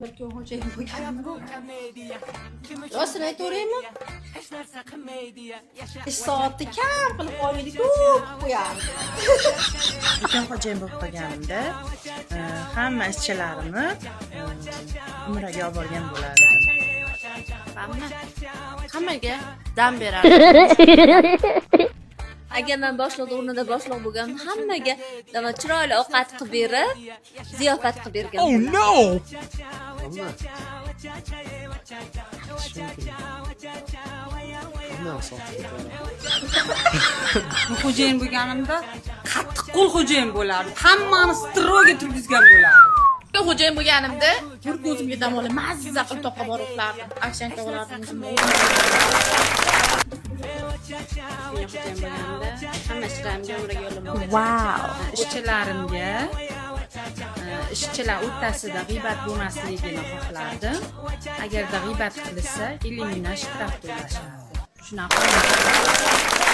Bir kun xo'jayin bo'lganimda rostini aytaveraymi? Ish soatni kam qilib qo'ydik-ku qo'yardi. Ekan xo'jayin bo'lib qolganimda hamma ishchilarimni umraga olib borgan bo'lardim. Hammaga dam berardi. Agar men boshliq o'rnida boshliq bo'lgan hammaga chiroyli ovqat qilib berib, ziyofat qilib bergan. Oh no! Xo'jayin bo'lganimda qattiq qo'l xo'jayin bo'lardi. Hammani stroga turgizgan bo'lardi. Xo'jayin bo'lganimda bir ko'zimga dam olib mazza qilib toqqa borib uxlardim. Akshan tog'lardim o'zimni. Xo'jayin bo'lganimda hamma ishlarimga umraga yo'llamoqchi. Wow! Ishchilarimga ishchilar o'rtasida g'iybat bo'lmasligini xohlardim. Agarda g'iybat qilsa, 50 mingdan shtraf to'lashardi. Shunaqa.